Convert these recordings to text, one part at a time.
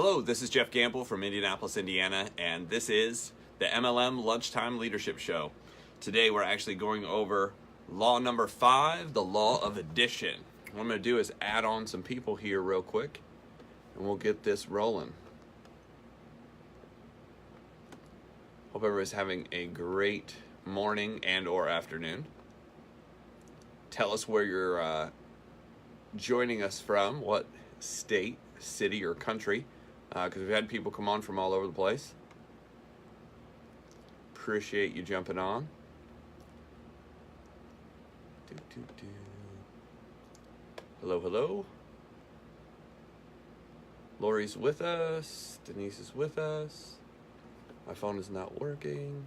Hello, this is Jeff Gamble from Indianapolis, Indiana, and this is the MLM Lunchtime Leadership Show. Today we're actually going over law number 5, the law of addition. What I'm going to do is add on some people here real quick, and we'll get this rolling. Hope everybody's having a great morning and or afternoon. Tell us where you're joining us from, what state, city, or country, because we've had people come on from all over the place. Appreciate you jumping on. Hello, hello. Lori's with us. Denise is with us. My phone is not working.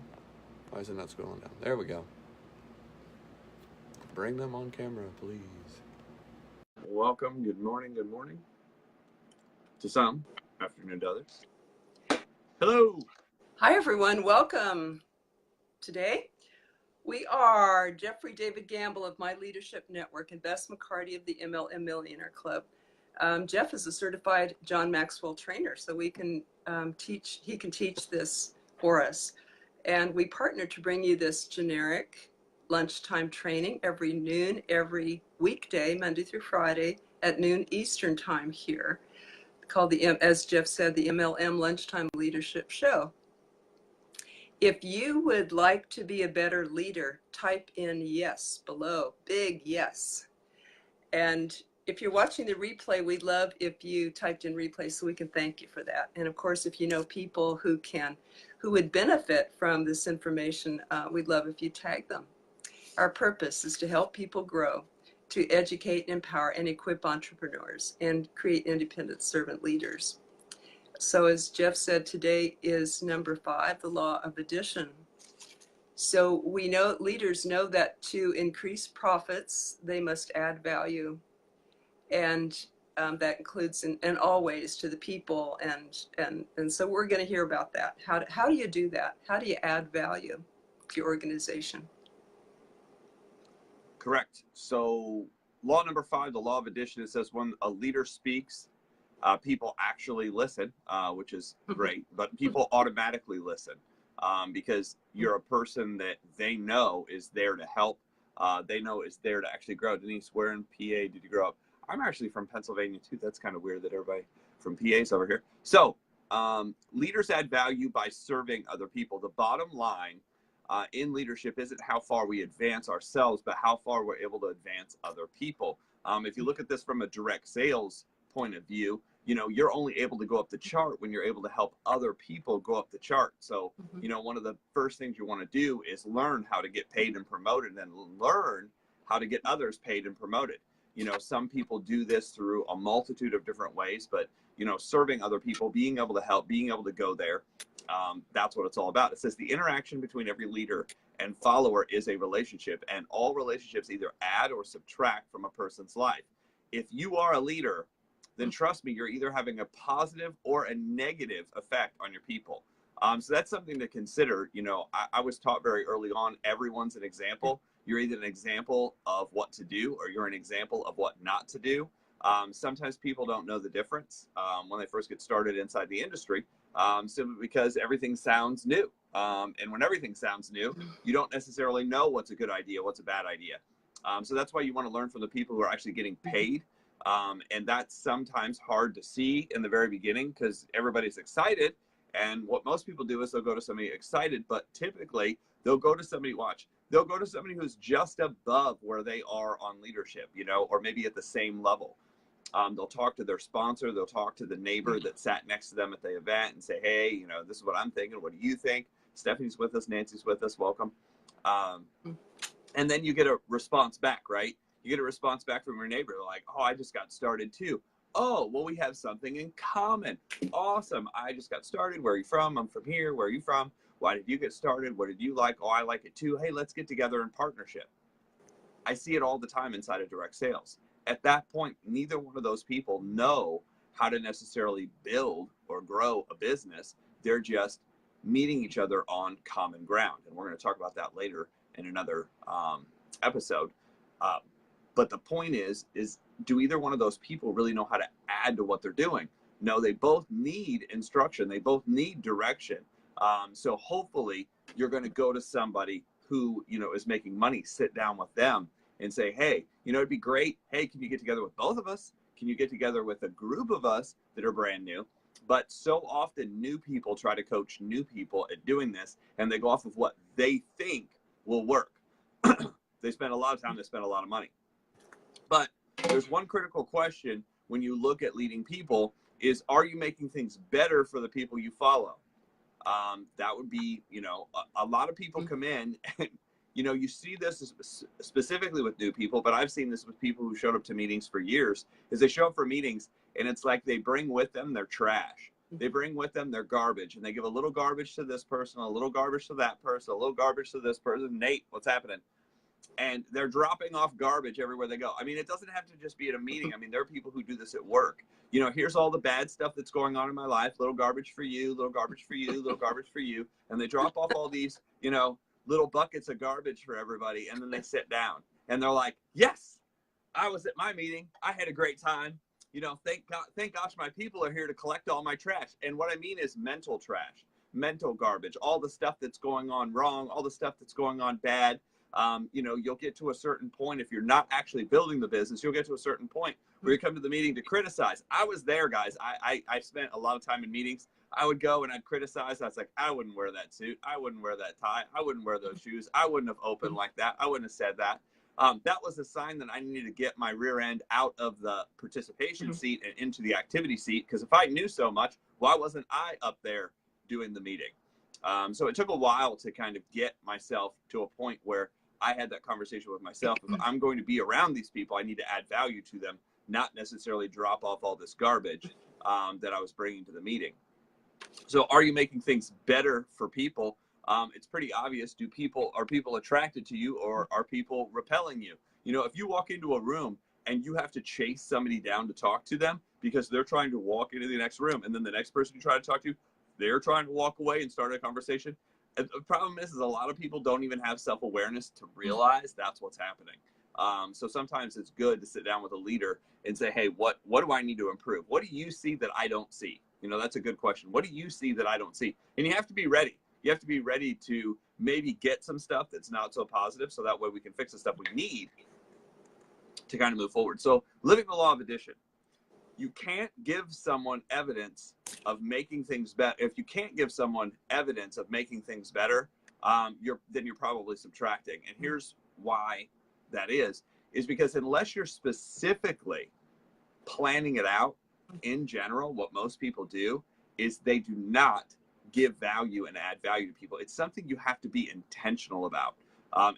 Why is it not scrolling down? There we go. Bring them on camera, please. Welcome. Good morning. Good morning. To some, afternoon to others. Hello. Hi, everyone. Welcome. Today, we are Jeffrey David Gamble of My Leadership Network and Bess McCarty of the MLM Millionaire Club. Jeff is a certified John Maxwell trainer, so he can teach this for us. And we partner to bring you this generic lunchtime training every noon, every weekday, Monday through Friday at noon Eastern time here, called as Jeff said, the MLM Lunchtime Leadership Show. If you would like to be a better leader, type in yes below, big yes. And if you're watching the replay, we'd love if you typed in replay so we can thank you for that. And of course, if you know people who would benefit from this information, we'd love if you tag them. Our purpose is to help people grow, to educate, empower, and equip entrepreneurs, and create independent servant leaders. So as Jeff said, today is number 5, the law of addition. So we know, leaders know that to increase profits, they must add value. And that includes in all ways to the people. And so we're going to hear about that. How do you do that? How do you add value to your organization? Correct. So law number 5, the law of addition, it says when a leader speaks, people actually listen, which is great, but people automatically listen because you're a person that they know is there to help. They know is there to actually grow. Denise, where in PA did you grow up? I'm actually from Pennsylvania too. That's kind of weird that everybody from PA is over here. So leaders add value by serving other people. The bottom line in leadership isn't how far we advance ourselves, but how far we're able to advance other people. If you look at this from a direct sales point of view, you know, you're only able to go up the chart when you're able to help other people go up the chart. So, you know, one of the first things you want to do is learn how to get paid and promoted, and then learn how to get others paid and promoted. You know, some people do this through a multitude of different ways, but, you know, serving other people, being able to help, being able to go there, that's what it's all about. It says the interaction between every leader and follower is a relationship, and all relationships either add or subtract from a person's life. If you are a leader, then trust me, you're either having a positive or a negative effect on your people. So that's something to consider. You know, I was taught very early on, everyone's an example. You're either an example of what to do or you're an example of what not to do. Sometimes people don't know the difference when they first get started inside the industry, simply because everything sounds new. And when everything sounds new, you don't necessarily know what's a good idea, what's a bad idea. So that's why you want to learn from the people who are actually getting paid. And that's sometimes hard to see in the very beginning because everybody's excited. And what most people do is they'll go to somebody excited, but typically they'll go to somebody, they'll go to somebody who's just above where they are on leadership, you know, or maybe at the same level. They'll talk to their sponsor, they'll talk to the neighbor that sat next to them at the event and say, hey, you know, this is what I'm thinking. What do you think? Stephanie's with us, Nancy's with us, welcome. And then you get a response back, right? You get a response back from your neighbor, like, oh, I just got started too. Oh, well, we have something in common. Awesome. I just got started. Where are you from? I'm from here. Where are you from? Why did you get started? What did you like? Oh, I like it too. Hey, let's get together in partnership. I see it all the time inside of direct sales. At that point, neither one of those people know how to necessarily build or grow a business. They're just meeting each other on common ground. And we're going to talk about that later in another episode. But the point is do either one of those people really know how to add to what they're doing? No, they both need instruction. They both need direction. So hopefully you're going to go to somebody who, you know, is making money, sit down with them and say, hey, you know, it'd be great. Hey, can you get together with both of us? Can you get together with a group of us that are brand new? But so often new people try to coach new people at doing this, and they go off of what they think will work. They spend a lot of time, they spend a lot of money. But there's one critical question when you look at leading people is, are you making things better for the people you follow? That would be, you know, a lot of people come in and, you know, you see this specifically with new people, but I've seen this with people who showed up to meetings for years, is they show up for meetings and it's like they bring with them their trash. They bring with them their garbage, and they give a little garbage to this person, a little garbage to that person, a little garbage to this person. Nate, what's happening? And they're dropping off garbage everywhere they go. I mean, it doesn't have to just be at a meeting. I mean, there are people who do this at work. You know, here's all the bad stuff that's going on in my life. Little garbage for you, little garbage for you, little garbage for you. And they drop off all these, you know, little buckets of garbage for everybody. And then they sit down and they're like, yes, I was at my meeting. I had a great time. You know, thank gosh my people are here to collect all my trash. And what I mean is mental trash, mental garbage, all the stuff that's going on wrong, all the stuff that's going on bad. You know, you'll get to a certain point, if you're not actually building the business, you'll get to a certain point where you come to the meeting to criticize. I was there, guys. I spent a lot of time in meetings. I would go and I'd criticize. I was like, I wouldn't wear that suit. I wouldn't wear that tie. I wouldn't wear those shoes. I wouldn't have opened like that. I wouldn't have said that. That was a sign that I needed to get my rear end out of the participation seat and into the activity seat. Because if I knew so much, why wasn't I up there doing the meeting? So it took a while to kind of get myself to a point where I had that conversation with myself. If I'm going to be around these people, I need to add value to them, not necessarily drop off all this garbage that I was bringing to the meeting. So are you making things better for people? It's pretty obvious. Are people attracted to you, or are people repelling you? You know, if you walk into a room and you have to chase somebody down to talk to them because they're trying to walk into the next room, and then the next person you try to talk to, they're trying to walk away and start a conversation. And the problem is a lot of people don't even have self-awareness to realize that's what's happening. So sometimes it's good to sit down with a leader and say, hey, what do I need to improve? What do you see that I don't see? You know, that's a good question. What do you see that I don't see? And you have to be ready. You have to be ready to maybe get some stuff that's not so positive, so that way we can fix the stuff we need to kind of move forward. So living the law of addition. You can't give someone evidence of making things better. If you can't give someone evidence of making things better, then you're probably subtracting. And here's why that is because unless you're specifically planning it out, in general, what most people do is they do not give value and add value to people. It's something you have to be intentional about.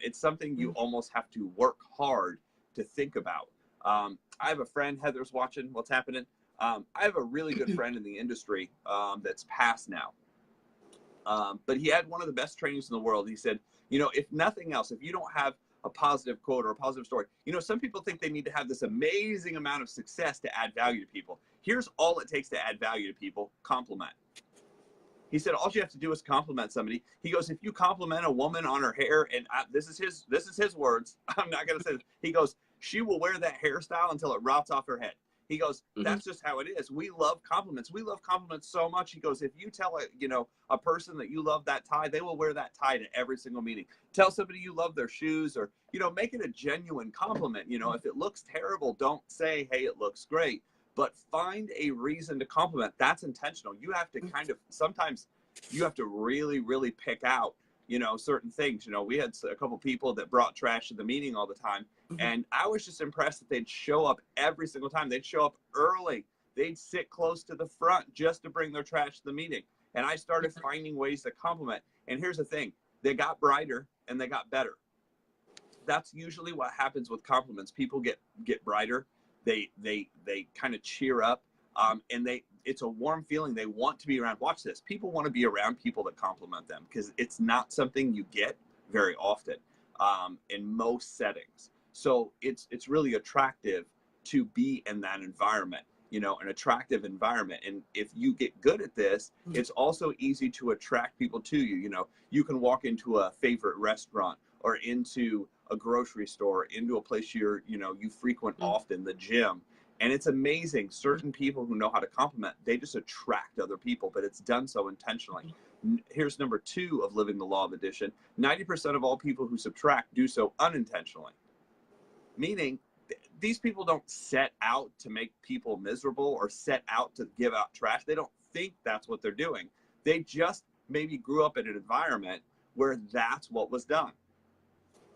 It's something you almost have to work hard to think about. I have a friend, Heather's watching what's happening. I have a really good friend in the industry that's passed now. But he had one of the best trainings in the world. He said, you know, if nothing else, if you don't have a positive quote or a positive story, you know, some people think they need to have this amazing amount of success to add value to people. Here's all it takes to add value to people: compliment. He said, all you have to do is compliment somebody. He goes, if you compliment a woman on her hair, and this is his words, I'm not going to say this. He goes, she will wear that hairstyle until it rots off her head. He goes, that's just how it is. We love compliments. We love compliments so much. He goes, if you tell a person that you love that tie, they will wear that tie to every single meeting. Tell somebody you love their shoes, or, you know, make it a genuine compliment. You know, if it looks terrible, don't say, hey, it looks great, but find a reason to compliment. That's intentional. You have to sometimes you have to really, really pick out, you know, certain things. You know, we had a couple people that brought trash to the meeting all the time. And I was just impressed that they'd show up every single time. They'd show up early. They'd sit close to the front just to bring their trash to the meeting. And I started finding ways to compliment. And here's the thing. They got brighter and they got better. That's usually what happens with compliments. People get brighter. They kind of cheer up. And it's a warm feeling. They want to be around. Watch this. People want to be around people that compliment them, because it's not something you get very often in most settings. So it's really attractive to be in that environment, you know, an attractive environment. And if you get good at this, it's also easy to attract people to you. You know, you can walk into a favorite restaurant or into a grocery store, into a place you frequent often, the gym. And it's amazing. Certain people who know how to compliment, they just attract other people, but it's done so intentionally. Here's number 2 of living the law of addition. 90% of all people who subtract do so unintentionally. Meaning, these people don't set out to make people miserable or set out to give out trash. They don't think that's what they're doing. They just maybe grew up in an environment where that's what was done.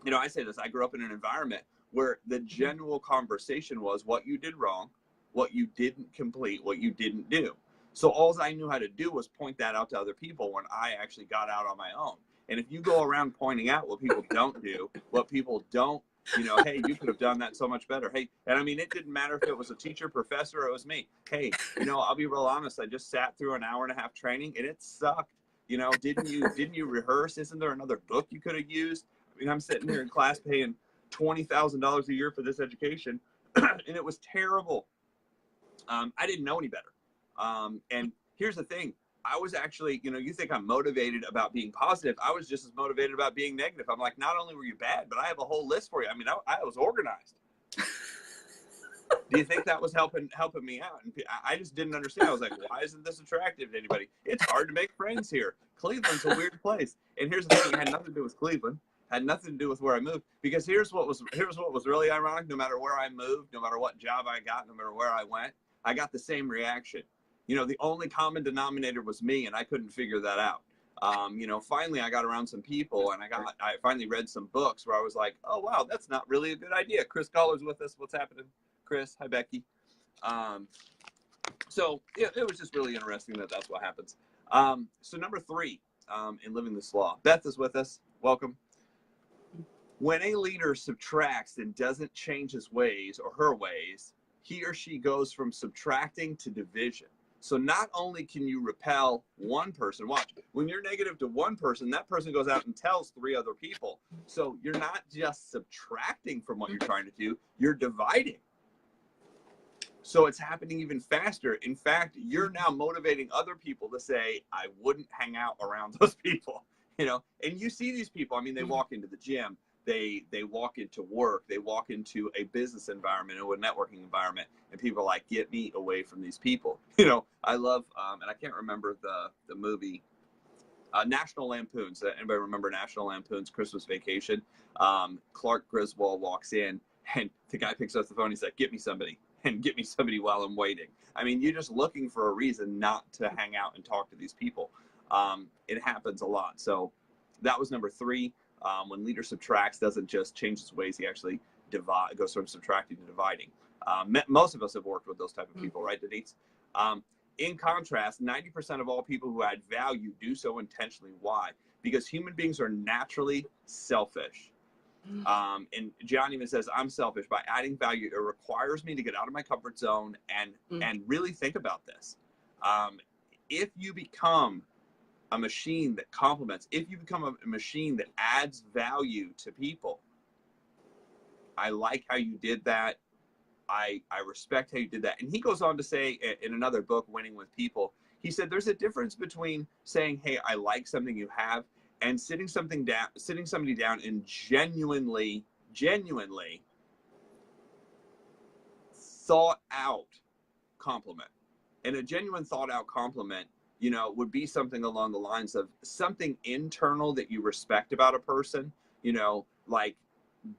You know, I say this, I grew up in an environment where the general conversation was what you did wrong, what you didn't complete, what you didn't do. So all I knew how to do was point that out to other people when I actually got out on my own. And if you go around pointing out what people don't do, what people don't, you know, hey, you could have done that so much better. Hey, and I mean, it didn't matter if it was a teacher, professor, or it was me. Hey, you know, I'll be real honest. I just sat through an hour-and-a-half training and it sucked. You know, didn't you rehearse? Isn't there another book you could have used? I mean, I'm sitting here in class paying $20,000 a year for this education, and it was terrible. I didn't know any better. And here's the thing. I was actually, you know, you think I'm motivated about being positive. I was just as motivated about being negative. I'm like, not only were you bad, but I have a whole list for you. I mean, I was organized. Do you think that was helping me out? And I just didn't understand. I was like, why isn't this attractive to anybody? It's hard to make friends here. Cleveland's a weird place. And here's the thing. It had nothing to do with Cleveland. Had nothing to do with where I moved, because here's what was really ironic. No matter where I moved, no matter what job I got, no matter where I went, I got the same reaction. You know, the only common denominator was me, and I couldn't figure that out. You know, finally I got around some people, and I finally read some books where I was like, oh wow, that's not really a good idea. Chris Coller's with us. What's happening, Chris? Hi, Becky. So it was just really interesting that's what happens. So number 3 in living this law, Beth is with us. Welcome. When a leader subtracts and doesn't change his ways or her ways, he or she goes from subtracting to division. So not only can you repel one person, watch, when you're negative to one person, that person goes out and tells 3 other people. So you're not just subtracting from what you're trying to do, you're dividing. So it's happening even faster. In fact, you're now motivating other people to say, I wouldn't hang out around those people, you know, and you see these people. I mean, they walk into the gym. They walk into work, they walk into a business environment or a networking environment, and people are like, get me away from these people. You know, I love, and I can't remember the movie, National Lampoon's. Anybody remember National Lampoon's Christmas Vacation? Clark Griswold walks in, and the guy picks up the phone. He's like, get me somebody, and get me somebody while I'm waiting. I mean, you're just looking for a reason not to hang out and talk to these people. It happens a lot. So that was number 3. When leader subtracts, doesn't just change his ways, he actually goes from subtracting to dividing. Most of us have worked with those type of people, right, Denise? In contrast, 90% of all people who add value do so intentionally. Why? Because human beings are naturally selfish. And John even says, I'm selfish. By adding value, it requires me to get out of my comfort zone and really think about this. If you become a machine that complements, if you become a machine that adds value to people, I like how you did that. I respect how you did that. And he goes on to say in another book, Winning with People, he said there's a difference between saying, hey, I like something you have, and sitting somebody down and genuinely thought out compliment. And a genuine thought out compliment, you know, would be something along the lines of something internal that you respect about a person, you know, like,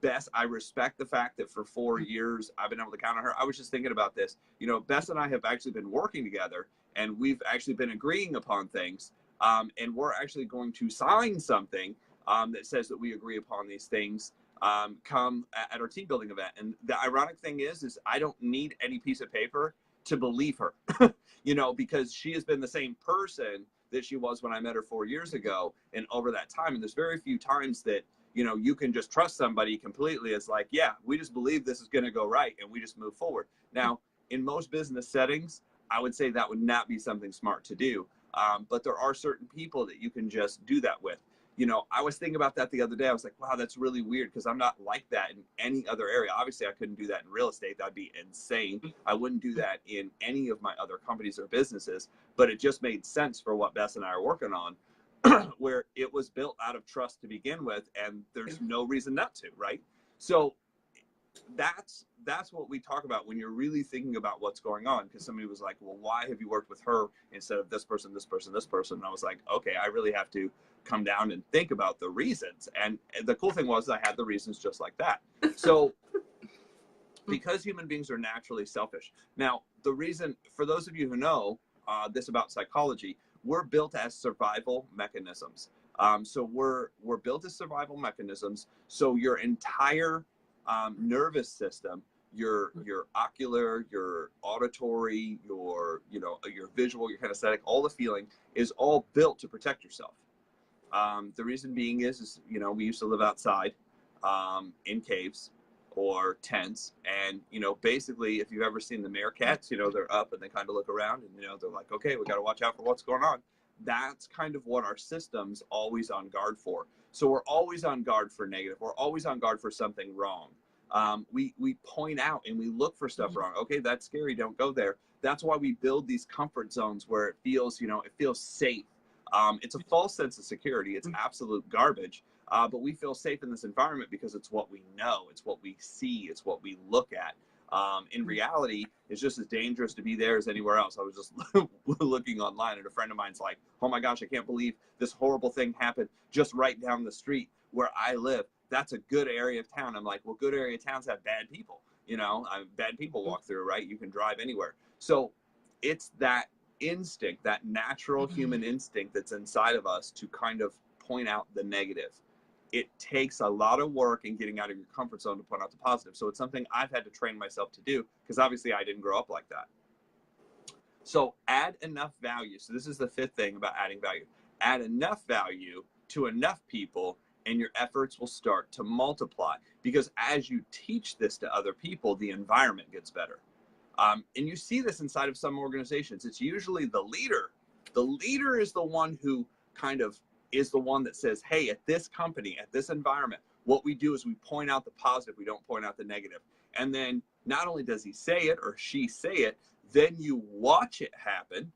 Bess, I respect the fact that for 4 years I've been able to count on her. I was just thinking about this. You know, Bess and I have actually been working together, and we've actually been agreeing upon things. And we're actually going to sign something that says that we agree upon these things come at our team building event. And the ironic thing is I don't need any piece of paper to believe her, you know, because she has been the same person that she was when I met her 4 years ago and over that time. And there's very few times that, you know, you can just trust somebody completely. It's like, yeah, we just believe this is going to go right, and we just move forward. Now, in most business settings, I would say that would not be something smart to do. But there are certain people that you can just do that with. You know, I was thinking about that the other day. I was like, wow, that's really weird, because I'm not like that in any other area. Obviously, I couldn't do that in real estate. That'd be insane. I wouldn't do that in any of my other companies or businesses, but it just made sense for what Bess and I are working on, where it was built out of trust to begin with, and there's no reason not to, right? So that's what we talk about when you're really thinking about what's going on. Because somebody was like, well, why have you worked with her instead of this person, this person, this person? And I was like, okay, I really have to come down and think about the reasons. And the cool thing was I had the reasons just like that. So because human beings are naturally selfish. Now, the reason, for those of you who know this about psychology, we're built as survival mechanisms. So we're built as survival mechanisms. So your entire nervous system, your ocular, your auditory, your visual, your kinesthetic, all the feeling is all built to protect yourself. The reason being is we used to live outside in caves or tents, and basically, if you've ever seen the meerkats, they're up and they kind of look around, and they're like, okay, we got to watch out for what's going on. That's kind of what our system's always on guard for. So we're always on guard for negative. We're always on guard for something wrong. We point out and we look for stuff wrong. Okay, that's scary. Don't go there. That's why we build these comfort zones where it feels, it feels safe. It's a false sense of security. It's absolute garbage. But we feel safe in this environment because it's what we know. It's what we see. It's what we look at. In reality, it's just as dangerous to be there as anywhere else. I was just looking online, and a friend of mine's like, oh my gosh, I can't believe this horrible thing happened just right down the street where I live. That's a good area of town. I'm like, well, good area of towns have bad people. Bad people walk through, right? You can drive anywhere. So it's that instinct, that natural human instinct that's inside of us to kind of point out the negative. It takes a lot of work in getting out of your comfort zone to point out the positive. So it's something I've had to train myself to do, because obviously I didn't grow up like that. So add enough value. So this is the fifth thing about adding value. Add enough value to enough people, and your efforts will start to multiply. Because as you teach this to other people, the environment gets better. And you see this inside of some organizations. It's usually the leader. The leader is the one who kind of is the one that says, hey, at this company, at this environment, what we do is we point out the positive. We don't point out the negative. And then not only does he say it or she say it, then you watch it happen.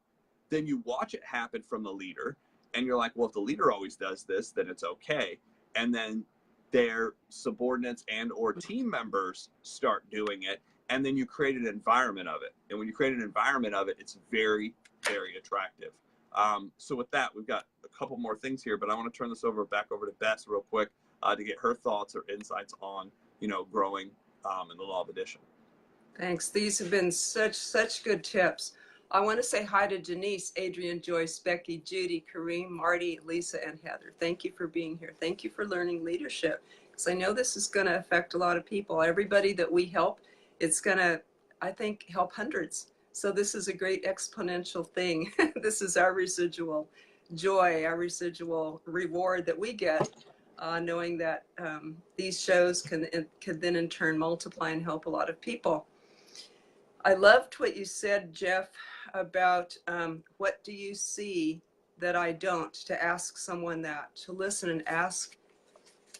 Then you watch it happen from the leader. And you're like, well, if the leader always does this, then it's okay. And then their subordinates and or team members start doing it. And then you create an environment of it. And when you create an environment of it, it's very, very attractive. So with that, we've got a couple more things here, but I want to turn this back over to Bess real quick to get her thoughts or insights on, growing in the law of addition. Thanks. These have been such good tips. I want to say hi to Denise, Adrian, Joyce, Becky, Judy, Kareem, Marty, Lisa, and Heather. Thank you for being here. Thank you for learning leadership, because I know this is going to affect a lot of people. Everybody that we help, it's going to, I think, help hundreds. So this is a great exponential thing. This is our residual joy, our residual reward that we get, knowing that these shows can then in turn multiply and help a lot of people. I loved what you said, Jeff, about what do you see that I don't, to ask someone that, to listen and ask,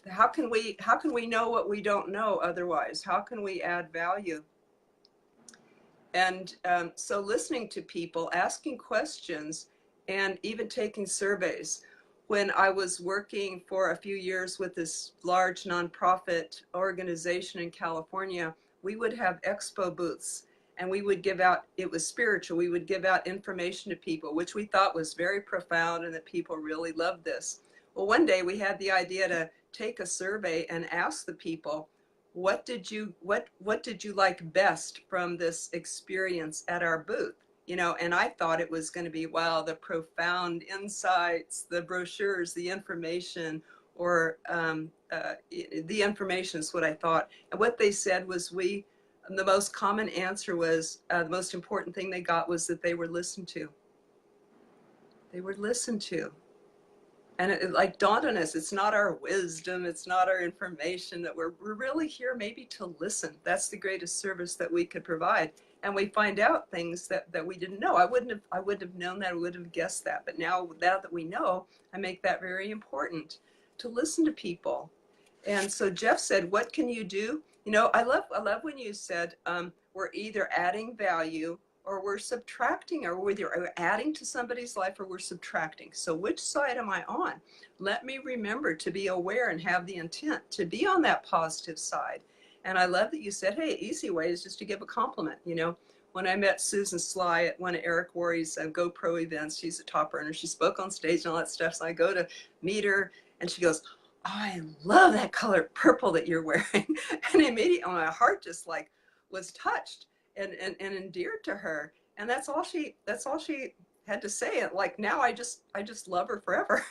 how can we know what we don't know otherwise? How can we add value? And so listening to people, asking questions, and even taking surveys. When I was working for a few years with this large nonprofit organization in California, we would have expo booths, and we would give out, it was spiritual, we would give out information to people, which we thought was very profound and that people really loved this. Well, one day we had the idea to take a survey and ask the people, what did you like best from this experience at our booth? And I thought it was going to be, wow, the profound insights, the brochures, the information, or the information is what I thought. And what they said was the most common answer was, the most important thing they got was that they were listened to. They were listened to. And it like dawned on us, it's not our wisdom, it's not our information, that we're really here maybe to listen. That's the greatest service that we could provide. And we find out things that we didn't know. I wouldn't have known that, I wouldn't have guessed that. But now that we know, I make that very important, to listen to people. And so Jeff said, what can you do? I love when you said we're either adding value or we're subtracting, or we're adding to somebody's life or we're subtracting. So which side am I on? Let me remember to be aware and have the intent to be on that positive side. And I love that you said, hey, easy way is just to give a compliment. You know, when I met Susan Sly at one of Eric Worre's GoPro events, she's a top earner. She spoke on stage and all that stuff. So I go to meet her and she goes, oh, I love that color purple that you're wearing. And immediately my heart just like was touched and endeared to her. And that's all she had to say. It like now I just love her forever,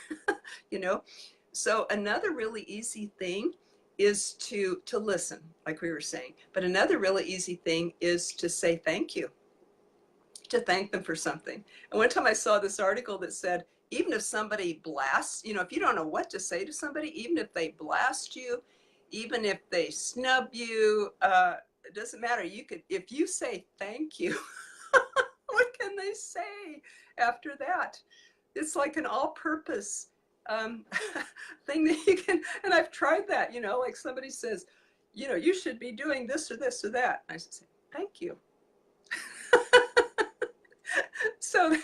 you know? So another really easy thing is to listen, like we were saying. But another really easy thing is to say thank you, to thank them for something. And one time I saw this article that said, even if somebody blasts, you know, if you don't know what to say to somebody, even if they blast you, even if they snub you, it doesn't matter. You could, if you say thank you, what can they say after that? It's like an all-purpose thing that you can, and I've tried that, you know, like somebody says, you know, you should be doing this or this or that. And I say, thank you. So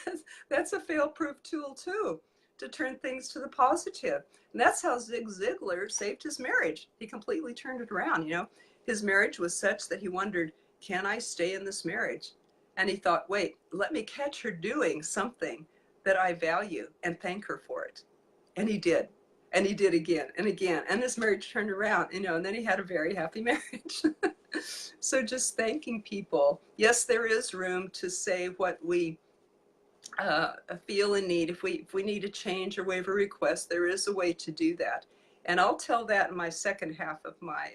that's a fail-proof tool too, to turn things to the positive. And that's how Zig Ziglar saved his marriage. He completely turned it around, you know. His marriage was such that he wondered, can I stay in this marriage? And he thought, wait, let me catch her doing something that I value and thank her for it. And he did. And he did again and again. And his marriage turned around, you know, and then he had a very happy marriage. So just thanking people. Yes, there is room to say what we feel in need. If we need a change or waive a request, there is a way to do that. And I'll tell that in my second half of my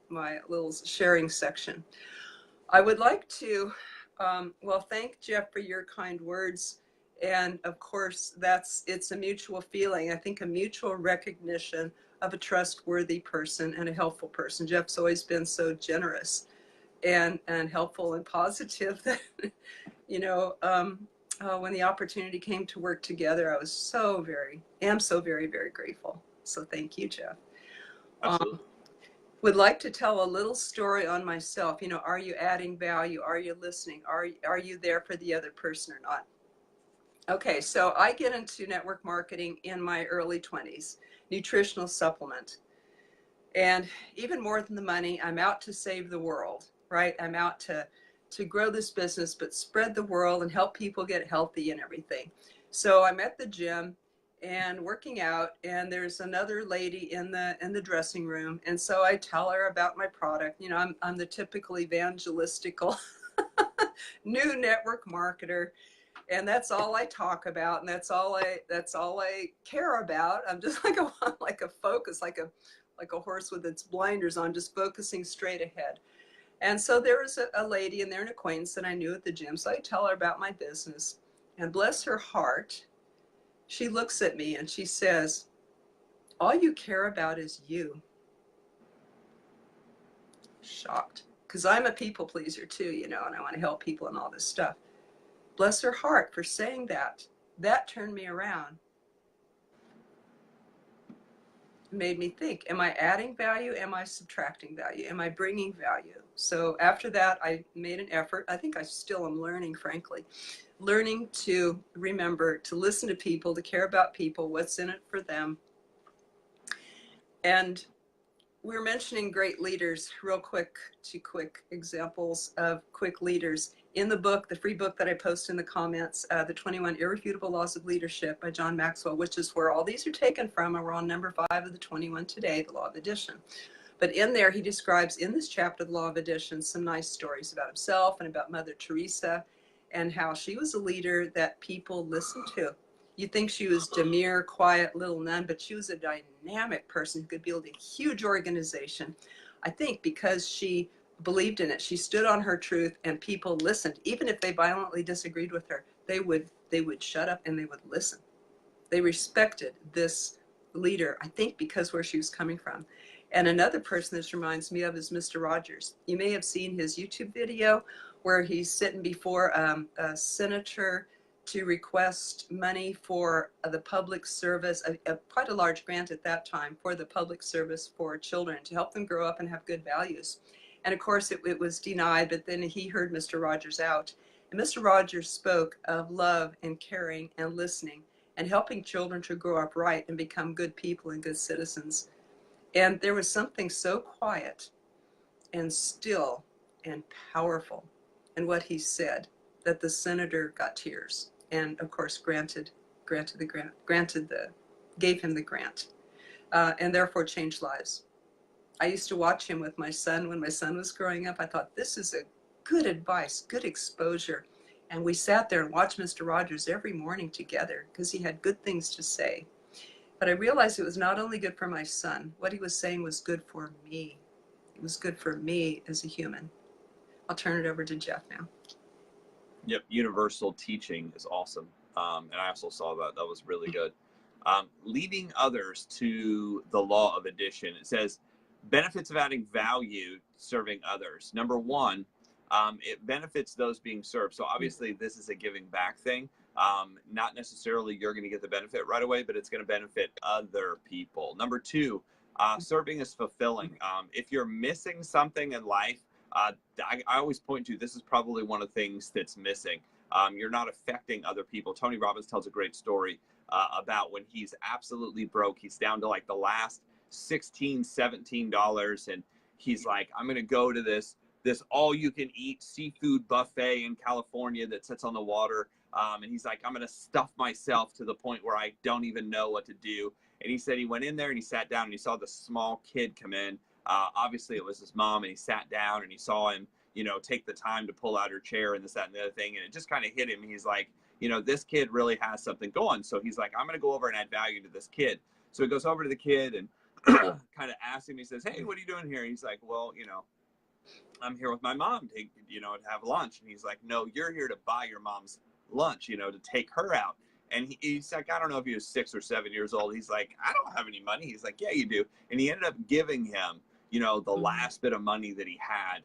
my little sharing section. I would like to, well, thank Jeff for your kind words. And of course, it's a mutual feeling. I think a mutual recognition of a trustworthy person and a helpful person. Jeff's always been so generous and helpful and positive that, you know, when the opportunity came to work together, I was so very, very grateful. So thank you, Jeff. Would like to tell a little story on myself. You know, are you adding value? Are you listening? Are you there for the other person or not? Okay, so I get into network marketing in my early 20s, nutritional supplement. And even more than the money, I'm out to save the world, right? I'm out to grow this business, but spread the world and help people get healthy and everything. So I'm at the gym and working out, and there's another lady in the dressing room. And so I tell her about my product. You know, I'm the typical evangelistical new network marketer. And that's all I talk about, and that's all I care about. I'm just like a focus, like a horse with its blinders on, just focusing straight ahead. And so there was a lady in there, an acquaintance that I knew at the gym. So I tell her about my business, and bless her heart, she looks at me and she says, all you care about is you. Shocked, because I'm a people pleaser too, you know, and I want to help people and all this stuff. Bless her heart for saying that. That turned me around. It made me think, am I adding value? Am I subtracting value? Am I bringing value? So after that, I made an effort. I think I still am learning, frankly. Learning to remember, to listen to people, to care about people, what's in it for them. And we're mentioning great leaders, real quick, 2 quick examples of quick leaders. In the book, the free book that I post in the comments, the 21 Irrefutable Laws of Leadership by John Maxwell, which is where all these are taken from, and we're on number 5 of the 21 today, the Law of Addition. But in there, he describes in this chapter, the Law of Addition, some nice stories about himself and about Mother Teresa and how she was a leader that people listened to. You'd think she was demure, quiet, little nun, but she was a dynamic person who could build a huge organization. I think because she believed in it, she stood on her truth, and people listened. Even if they violently disagreed with her, they would shut up and they would listen. They respected this leader, I think, because where she was coming from. And another person this reminds me of is Mr. Rogers. You may have seen his YouTube video where he's sitting before a senator to request money for the public service, quite a large grant at that time for the public service for children to help them grow up and have good values. And of course it was denied, but then he heard Mr. Rogers out. And Mr. Rogers spoke of love and caring and listening and helping children to grow up right and become good people and good citizens. And there was something so quiet and still and powerful. And what he said, that the senator got tears and of course granted the grant, gave him the grant, and therefore changed lives. I used to watch him with my son when my son was growing up. I thought, this is a good advice, good exposure. And we sat there and watched Mr. Rogers every morning together because he had good things to say. But I realized it was not only good for my son, what he was saying was good for me. It was good for me as a human. I'll turn it over to Jeff now. Yep, universal teaching is awesome. And I also saw that. That was really good. Leading others to the law of addition. It says, benefits of adding value, serving others. Number one, it benefits those being served. So obviously this is a giving back thing. Not necessarily you're going to get the benefit right away, but it's going to benefit other people. Number two, serving is fulfilling. If you're missing something in life, I always point to, this is probably one of the things that's missing. You're not affecting other people. Tony Robbins tells a great story about when he's absolutely broke. He's down to like the last $16, $17. And he's like, I'm going to go to this all you can eat seafood buffet in California that sits on the water. And he's like, I'm going to stuff myself to the point where I don't even know what to do. And he said he went in there and he sat down and he saw the small kid come in. Obviously it was his mom, and he sat down and he saw him, you know, take the time to pull out her chair and this, that, and the other thing. And it just kind of hit him. He's like, you know, this kid really has something going. So he's like, I'm going to go over and add value to this kid. So he goes over to the kid and kind of asks him, he says, hey, what are you doing here? And he's like, well, you know, I'm here with my mom to, you know, to have lunch. And he's like, no, you're here to buy your mom's lunch, you know, to take her out. And he's like, I don't know if he was 6 or 7 years old. He's like, I don't have any money. He's like, yeah, you do. And he ended up giving him, you know, the last bit of money that he had.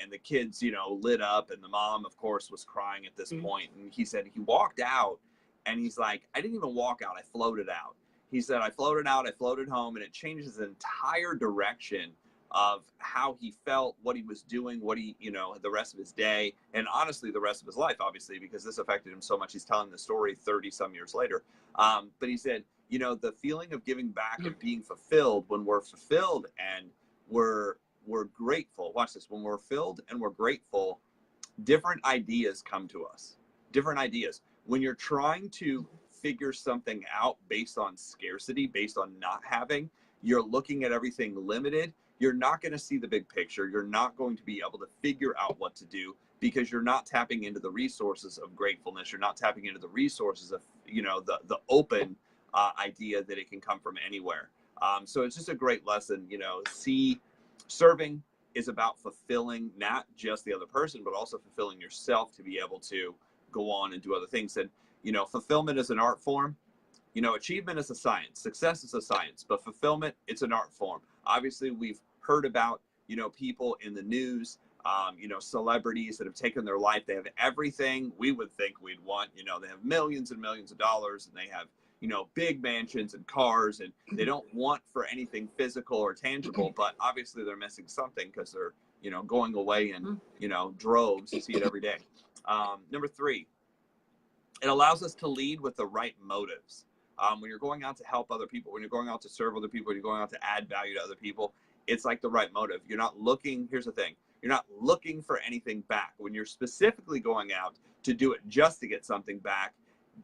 And the kids, you know, lit up, and the mom, of course, was crying at this point. And he said he walked out and he's like, I didn't even walk out. I floated out. He said, I floated out, I floated home, and it changed his entire direction of how he felt, what he was doing, what he, you know, the rest of his day, and honestly, the rest of his life, obviously, because this affected him so much. He's telling the story 30 some years later. But he said, you know, the feeling of giving back and being fulfilled, when we're fulfilled and we're grateful. Watch this. When we're filled and we're grateful, different ideas come to us. Different ideas. When you're trying to figure something out based on scarcity, based on not having, you're looking at everything limited. You're not going to see the big picture. You're not going to be able to figure out what to do because you're not tapping into the resources of gratefulness. You're not tapping into the resources of, you know, the open idea that it can come from anywhere. So it's just a great lesson, you know. Serving is about fulfilling not just the other person, but also fulfilling yourself to be able to go on and do other things. And, you know, fulfillment is an art form. You know, achievement is a science. Success is a science, but fulfillment, it's an art form. Obviously, we've heard about, you know, people in the news, you know, celebrities that have taken their life. They have everything we would think we'd want. You know, they have millions and millions of dollars, and they have, you know, big mansions and cars, and they don't want for anything physical or tangible, but obviously they're missing something because they're, you know, going away in, you know, droves. You see it every day. Number three, it allows us to lead with the right motives. When you're going out to help other people, when you're going out to serve other people, when you're going out to add value to other people, it's like the right motive. You're not looking, here's the thing, you're not looking for anything back. When you're specifically going out to do it just to get something back,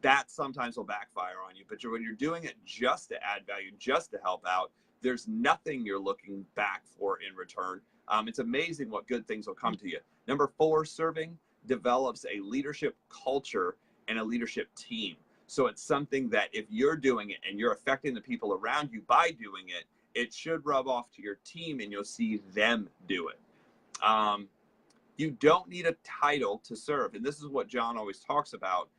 that sometimes will backfire on you. But when you're doing it just to add value, just to help out, there's nothing you're looking back for in return. It's amazing what good things will come to you. Number four, serving develops a leadership culture and a leadership team. So it's something that if you're doing it and you're affecting the people around you by doing it, it should rub off to your team and you'll see them do it. You don't need a title to serve. And this is what John always talks about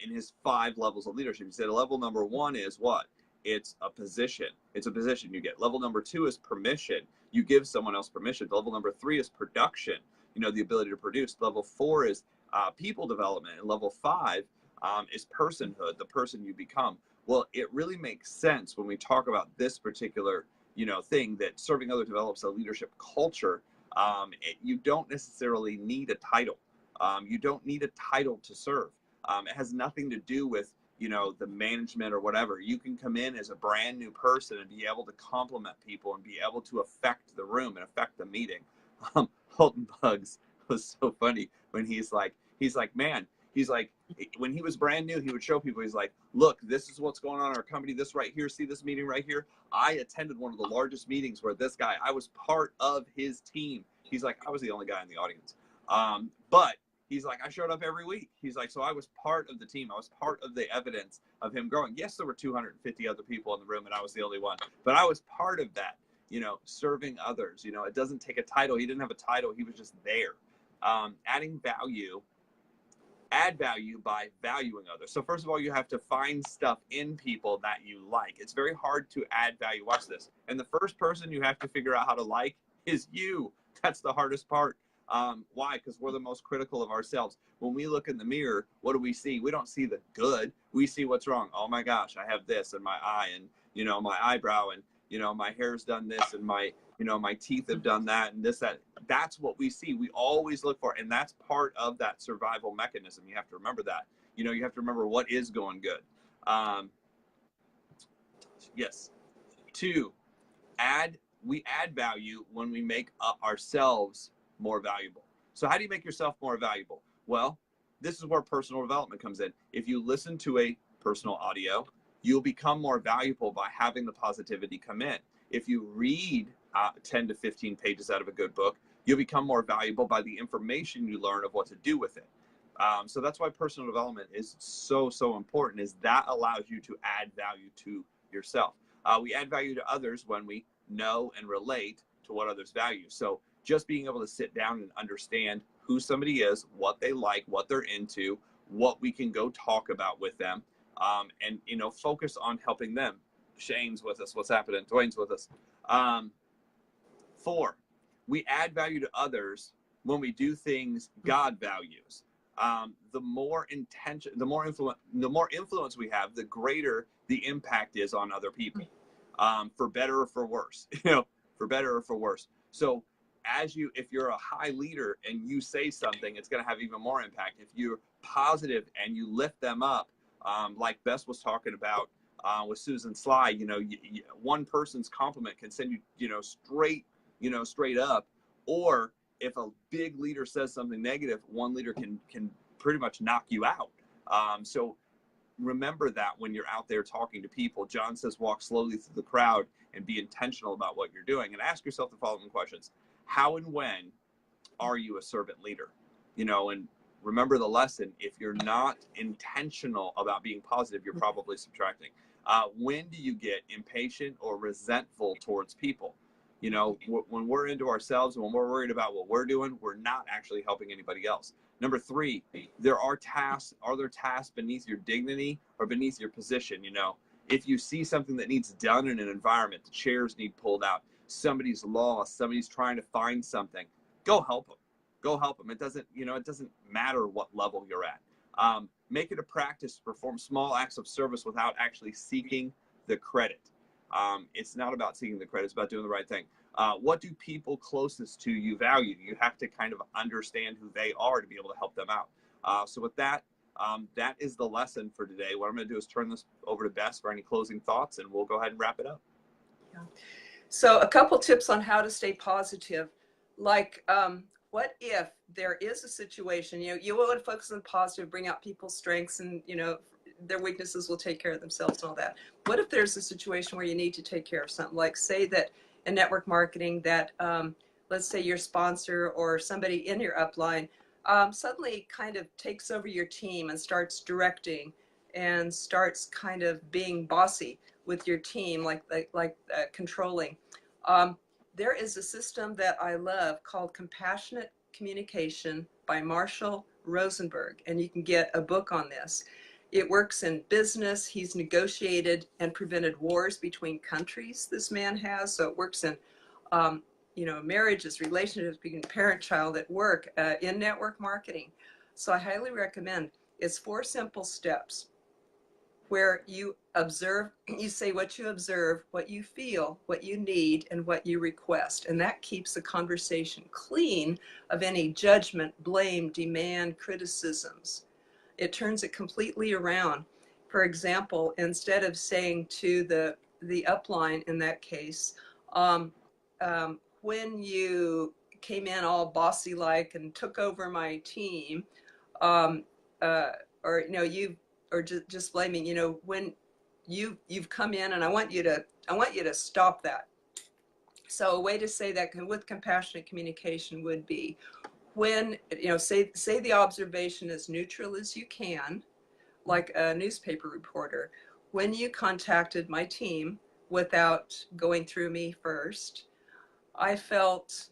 in his 5 levels of leadership. He said level number 1 is what? It's a position. It's a position you get. Level number 2 is permission. You give someone else permission. Level number 3 is production. You know, the ability to produce. Level 4 is people development. And level 5 is personhood, the person you become. Well, it really makes sense when we talk about this particular, you know, thing that serving others develops a leadership culture. You don't necessarily need a title. You don't need a title to serve. It has nothing to do with, the management or whatever. You can come in as a brand new person and be able to compliment people and be able to affect the room and affect the meeting. Holton Bugs was so funny when he's like, man, he's like, when he was brand new, he would show people, he's like, look, this is what's going on in our company, this right here, see this meeting right here? I attended one of the largest meetings where this guy, I was part of his team. He's like, I was the only guy in the audience. But he's like, I showed up every week. He's like, so I was part of the team. I was part of the evidence of him growing. Yes, there were 250 other people in the room and I was the only one, but I was part of that, serving others. It doesn't take a title. He didn't have a title. He was just there. Adding value, add value by valuing others. So first of all, you have to find stuff in people that you like. It's very hard to add value. Watch this. And the first person you have to figure out how to like is you. That's the hardest part. Why? Because we're the most critical of ourselves. When we look in the mirror, what do we see? We don't see the good. We see what's wrong. Oh my gosh, I have this in my eye, and my eyebrow, and my hair's done this, and my my teeth have done that, and this, that. That's what we see. We always look for, and that's part of that survival mechanism. You have to remember that. You have to remember what is going good. Yes. 2, we add value when we make ourselves more valuable. So how do you make yourself more valuable? Well, this is where personal development comes in. If you listen to a personal audio, you'll become more valuable by having the positivity come in. If you read 10 to 15 pages out of a good book, you'll become more valuable by the information you learn of what to do with it. So that's why personal development is so important, is that allows you to add value to yourself. We add value to others when we know and relate to what others value. So just being able to sit down and understand who somebody is, what they like, what they're into, what we can go talk about with them, and focus on helping them. Shane's with us. What's happening? Dwayne's with us. 4, we add value to others when we do things God values. The more intention, the more influence we have, the greater the impact is on other people, for better or for worse. For better or for worse. So if you're a high leader and you say something, it's going to have even more impact. If you're positive and you lift them up, like Bess was talking about with Susan Sly, one person's compliment can send you, straight up. Or if a big leader says something negative, one leader can pretty much knock you out. So remember that when you're out there talking to people. John says, walk slowly through the crowd and be intentional about what you're doing, and ask yourself the following questions. How and when are you a servant leader? And remember the lesson. If you're not intentional about being positive, you're probably subtracting. When do you get impatient or resentful towards people? When we're into ourselves, when we're worried about what we're doing, we're not actually helping anybody else. Number 3, are there tasks beneath your dignity or beneath your position? If you see something that needs done in an environment, the chairs need pulled out, somebody's lost, somebody's trying to find something, go help them. Go help them. It doesn't matter what level you're at. Make it a practice to perform small acts of service without actually seeking the credit. It's not about seeking the credit. It's about doing the right thing. What do people closest to you value? You have to kind of understand who they are to be able to help them out. So with that, that is the lesson for today. What I'm going to do is turn this over to Bess for any closing thoughts, and we'll go ahead and wrap it up. Yeah. So a couple tips on how to stay positive. Like, what if there is a situation, you want to focus on positive, bring out people's strengths, and, their weaknesses will take care of themselves and all that. What if there's a situation where you need to take care of something? Like, say that in network marketing that, let's say your sponsor or somebody in your upline suddenly kind of takes over your team and starts directing and starts kind of being bossy with your team, like controlling. There is a system that I love called Compassionate Communication by Marshall Rosenberg, and you can get a book on this. It works in business. He's negotiated and prevented wars between countries, this man has. So it works in, marriages, relationships between parent-child, at work, in network marketing. So I highly recommend. It's 4 simple steps where you observe, you say what you observe, what you feel, what you need, and what you request. And that keeps the conversation clean of any judgment, blame, demand, criticisms. It turns it completely around. for example, instead of saying to the upline in that case, when you came in all bossy like and took over my team, or just blaming, when you've come in and I want you to stop that. So a way to say that with compassionate communication would be, when say the observation as neutral as you can, like a newspaper reporter. When you contacted my team without going through me first, I felt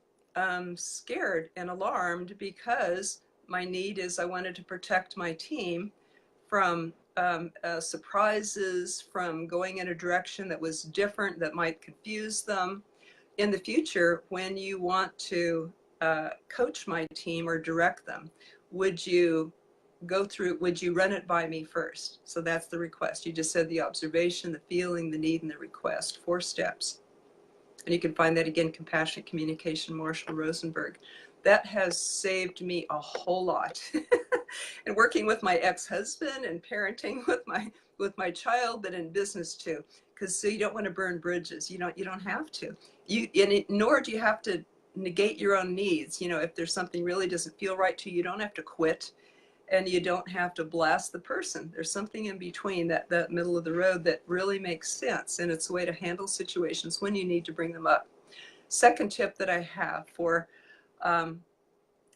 scared and alarmed, because my need is I wanted to protect my team from surprises, from going in a direction that was different, that might confuse them. In the future, when you want to coach my team or direct them, would you run it by me first? So that's the request. You just said the observation, the feeling, the need, and the request. 4 steps. And you can find that again, Compassionate Communication, Marshall Rosenberg. That has saved me a whole lot. And working with my ex-husband and parenting with my child, but in business too. Because so you don't want to burn bridges. You don't have to. Nor do you have to negate your own needs. If there's something really doesn't feel right to you, you don't have to quit. And you don't have to blast the person. There's something in between, that middle of the road, that really makes sense. And it's a way to handle situations when you need to bring them up. Second tip that I have for,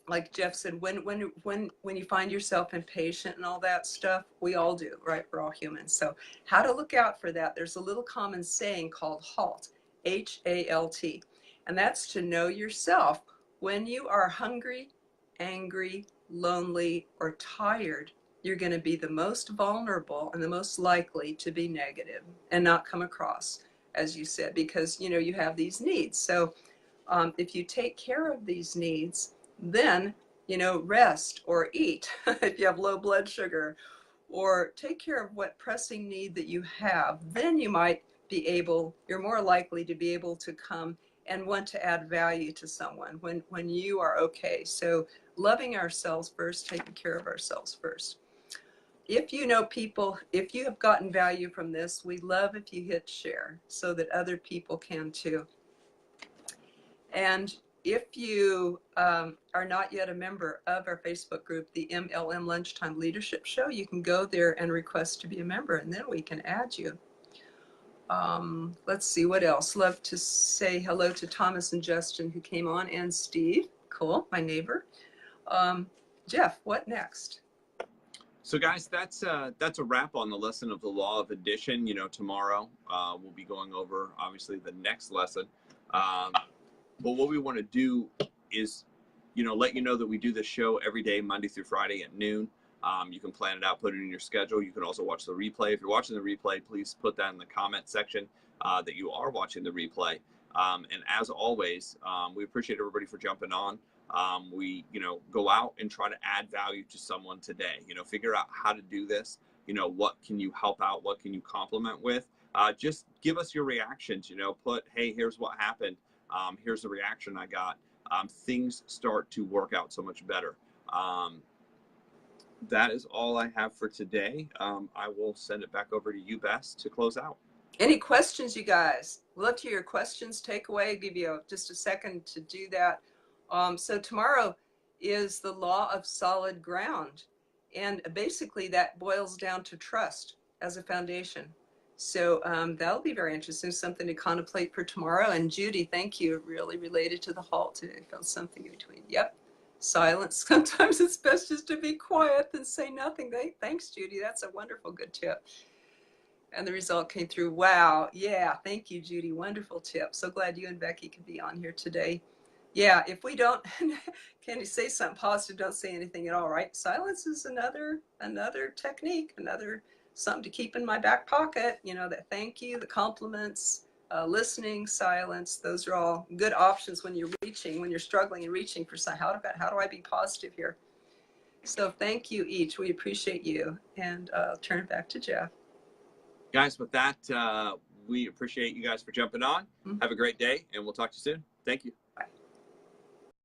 like Jeff said, when you find yourself impatient and all that stuff, we all do, right? We're all humans. So how to look out for that? There's a little common saying called HALT, H-A-L-T. And that's to know yourself. When you are hungry, angry, lonely, or tired, you're going to be the most vulnerable and the most likely to be negative and not come across, as you said, because you have these needs. So if you take care of these needs, then rest or eat if you have low blood sugar, or take care of what pressing need that you have, then you're more likely to be able to come and want to add value to someone when you are okay. So loving ourselves first, taking care of ourselves first. If you know people, if you have gotten value from this, we love if you hit share so that other people can too. And if you are not yet a member of our Facebook group, the MLM Lunchtime Leadership Show, you can go there and request to be a member, and then we can add you. Let's see what else. Love to say hello to Thomas and Justin, who came on, and Steve. Cool, my neighbor. Jeff, what next? So guys, that's a wrap on the lesson of the law of addition. Tomorrow we'll be going over, obviously, the next lesson. But what we want to do is, let you know that we do this show every day, Monday through Friday at noon. You can plan it out, put it in your schedule. You can also watch the replay. If you're watching the replay, please put that in the comment section that you are watching the replay. And as always, we appreciate everybody for jumping on. We, go out and try to add value to someone today. Figure out how to do this. What can you help out? What can you complement with? Just give us your reactions. Put, hey, here's what happened. Here's the reaction I got. Things start to work out so much better. That is all I have for today. I will send it back over to you, Bess, to close out. Any questions, you guys? Love to hear your questions. Take away. Give you just a second to do that. So tomorrow is the law of solid ground. And basically that boils down to trust as a foundation. So that'll be very interesting, something to contemplate for tomorrow. And Judy, thank you, really related to the halt today. I felt something in between. Yep. Silence. Sometimes it's best just to be quiet than say nothing. Thanks, Judy. That's a wonderful, good tip. And the result came through. Wow. Yeah. Thank you, Judy. Wonderful tip. So glad you and Becky could be on here today. Yeah. If we don't, can you say something positive? Don't say anything at all, right? Silence is another technique, something to keep in my back pocket. That thank you, the compliments, listening, silence. Those are all good options when you're struggling and reaching for something. How do I be positive here? So thank you each. We appreciate you. And I'll turn it back to Jeff. Guys, with that, we appreciate you guys for jumping on. Have a great day, and we'll talk to you soon. Thank you.